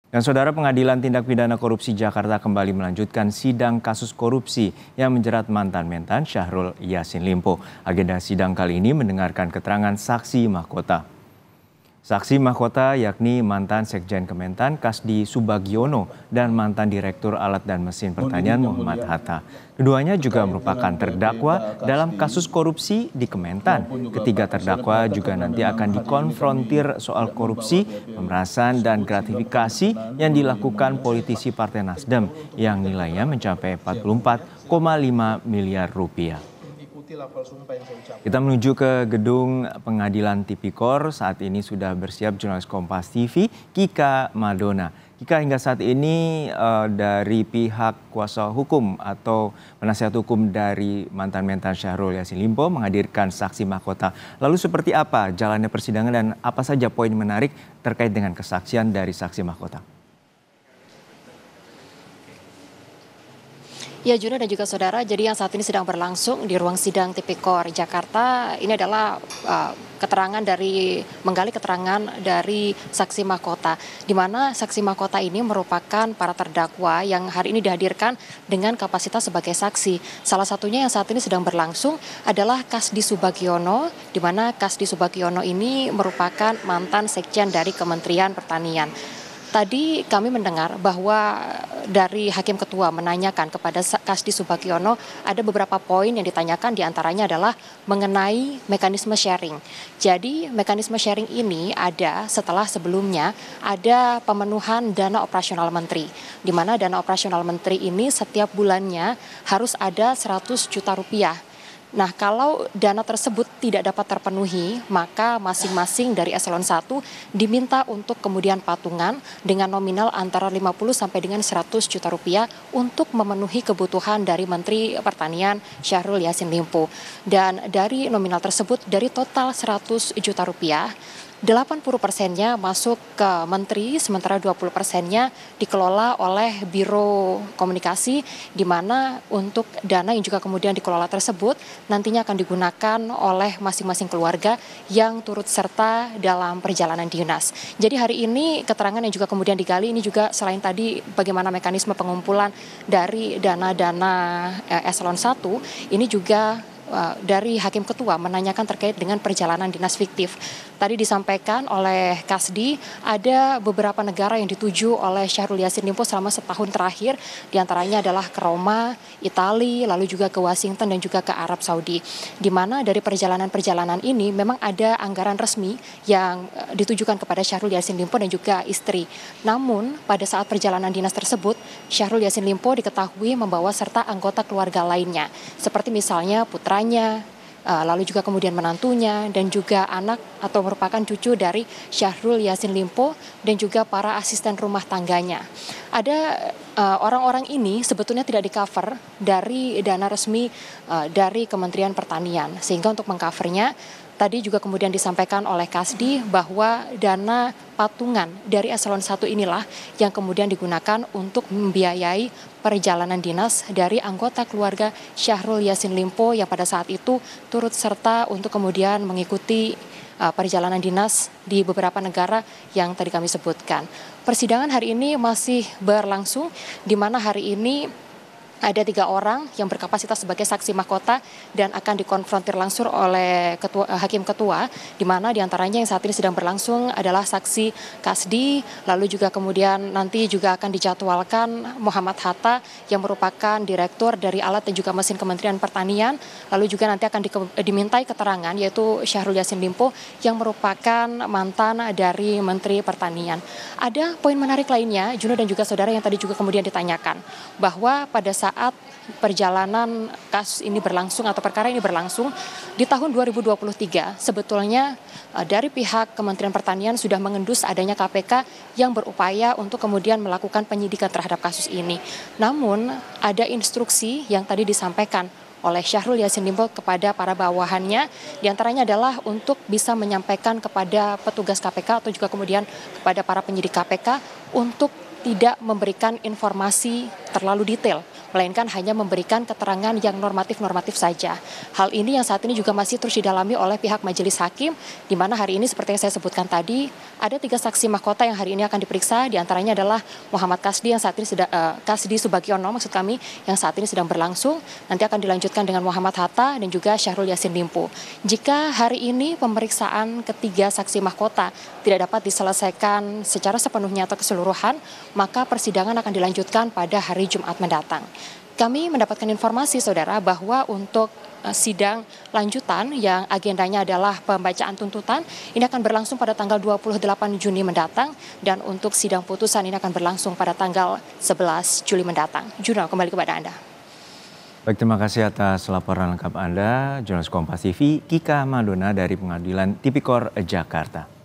Dan Saudara, Pengadilan Tindak Pidana Korupsi Jakarta kembali melanjutkan sidang kasus korupsi yang menjerat mantan Mentan Syahrul Yassin Limpo. Agenda sidang kali ini mendengarkan keterangan saksi mahkota. Saksi mahkota yakni mantan Sekjen Kementan Kasdi Subagiono dan mantan Direktur Alat dan Mesin Pertanian Muhammad Hatta. Keduanya juga merupakan terdakwa dalam kasus korupsi di Kementan. Ketiga terdakwa juga nanti akan dikonfrontir soal korupsi, pemerasan dan gratifikasi yang dilakukan politisi Partai Nasdem yang nilainya mencapai 44,5 miliar rupiah. Kita menuju ke gedung Pengadilan Tipikor. Saat ini sudah bersiap jurnalis Kompas TV, Kika Madona. Kika, hingga saat ini dari pihak kuasa hukum atau penasihat hukum dari mantan Mentan Syahrul Yassin Limpo menghadirkan saksi mahkota. Lalu seperti apa jalannya persidangan dan apa saja poin menarik terkait dengan kesaksian dari saksi mahkota? Ya, Juna dan juga saudara, jadi yang saat ini sedang berlangsung di ruang sidang Tipikor Jakarta ini adalah menggali keterangan dari saksi mahkota, di mana saksi mahkota ini merupakan para terdakwa yang hari ini dihadirkan dengan kapasitas sebagai saksi. Salah satunya yang saat ini sedang berlangsung adalah Kasdi Subagiono, di mana Kasdi Subagiono ini merupakan mantan sekjen dari Kementerian Pertanian. Tadi kami mendengar bahwa dari Hakim Ketua menanyakan kepada Kasdi Subagiono ada beberapa poin yang ditanyakan, diantaranya adalah mengenai mekanisme sharing. Jadi mekanisme sharing ini ada setelah sebelumnya ada pemenuhan dana operasional menteri, di mana dana operasional menteri ini setiap bulannya harus ada 100 juta rupiah. Nah, kalau dana tersebut tidak dapat terpenuhi, maka masing-masing dari eselon 1 diminta untuk kemudian patungan dengan nominal antara 50 sampai dengan 100 juta rupiah untuk memenuhi kebutuhan dari Menteri Pertanian Syahrul Yassin Limpo. Dan dari nominal tersebut, dari total 100 juta rupiah, 80%-nya masuk ke menteri, sementara 20%-nya dikelola oleh Biro Komunikasi, di mana untuk dana yang juga kemudian dikelola tersebut nantinya akan digunakan oleh masing-masing keluarga yang turut serta dalam perjalanan dinas. Jadi hari ini keterangan yang juga kemudian digali ini juga selain tadi bagaimana mekanisme pengumpulan dari dana-dana eselon 1, ini juga dari Hakim Ketua menanyakan terkait dengan perjalanan dinas fiktif. Tadi disampaikan oleh Kasdi ada beberapa negara yang dituju oleh Syahrul Yassin Limpo selama setahun terakhir, diantaranya adalah ke Roma, Italia, lalu juga ke Washington dan juga ke Arab Saudi. Di mana dari perjalanan-perjalanan ini memang ada anggaran resmi yang ditujukan kepada Syahrul Yassin Limpo dan juga istri. Namun pada saat perjalanan dinas tersebut, Syahrul Yassin Limpo diketahui membawa serta anggota keluarga lainnya, seperti misalnya putranya, lalu juga kemudian menantunya dan juga anak atau merupakan cucu dari Syahrul Yassin Limpo dan juga para asisten rumah tangganya. Ada orang-orang ini sebetulnya tidak di-cover dari dana resmi dari Kementerian Pertanian, sehingga untuk meng-covernya tadi juga kemudian disampaikan oleh Kasdi bahwa dana patungan dari eselon 1 inilah yang kemudian digunakan untuk membiayai perjalanan dinas dari anggota keluarga Syahrul Yassin Limpo yang pada saat itu turut serta untuk kemudian mengikuti perjalanan dinas di beberapa negara yang tadi kami sebutkan. Persidangan hari ini masih berlangsung, di mana hari ini ada 3 orang yang berkapasitas sebagai saksi mahkota dan akan dikonfrontir langsung oleh Hakim Ketua, di mana diantaranya yang saat ini sedang berlangsung adalah saksi Kasdi, lalu juga kemudian nanti juga akan dijadwalkan Muhammad Hatta yang merupakan Direktur dari Alat dan juga Mesin Kementerian Pertanian, lalu juga nanti akan dimintai keterangan yaitu Syahrul Yassin Limpo yang merupakan mantan dari Menteri Pertanian. Ada poin menarik lainnya, Juno dan juga saudara, yang tadi juga kemudian ditanyakan bahwa pada saat perjalanan kasus ini berlangsung atau perkara ini berlangsung di tahun 2023, sebetulnya dari pihak Kementerian Pertanian sudah mengendus adanya KPK yang berupaya untuk kemudian melakukan penyidikan terhadap kasus ini. Namun ada instruksi yang tadi disampaikan oleh Syahrul Yassin Limpo kepada para bawahannya, diantaranya adalah untuk bisa menyampaikan kepada petugas KPK atau juga kemudian kepada para penyidik KPK untuk tidak memberikan informasi terlalu detail, melainkan hanya memberikan keterangan yang normatif-normatif saja. Hal ini yang saat ini juga masih terus didalami oleh pihak majelis hakim, di mana hari ini seperti yang saya sebutkan tadi, ada 3 saksi mahkota yang hari ini akan diperiksa, diantaranya adalah Muhammad Kasdi yang saat ini Kasdi Subagiono maksud kami, yang saat ini sedang berlangsung, nanti akan dilanjutkan dengan Muhammad Hatta dan juga Syahrul Yassin Limpo. Jika hari ini pemeriksaan ketiga saksi mahkota tidak dapat diselesaikan secara sepenuhnya atau keseluruhan, maka persidangan akan dilanjutkan pada hari Jumat mendatang. Kami mendapatkan informasi, saudara, bahwa untuk sidang lanjutan yang agendanya adalah pembacaan tuntutan, ini akan berlangsung pada tanggal 28 Juni mendatang, dan untuk sidang putusan ini akan berlangsung pada tanggal 11 Juli mendatang. Juno, kembali kepada Anda. Baik, terima kasih atas laporan lengkap Anda, jurnalis Kompas TV, Kika Madona dari Pengadilan Tipikor Jakarta.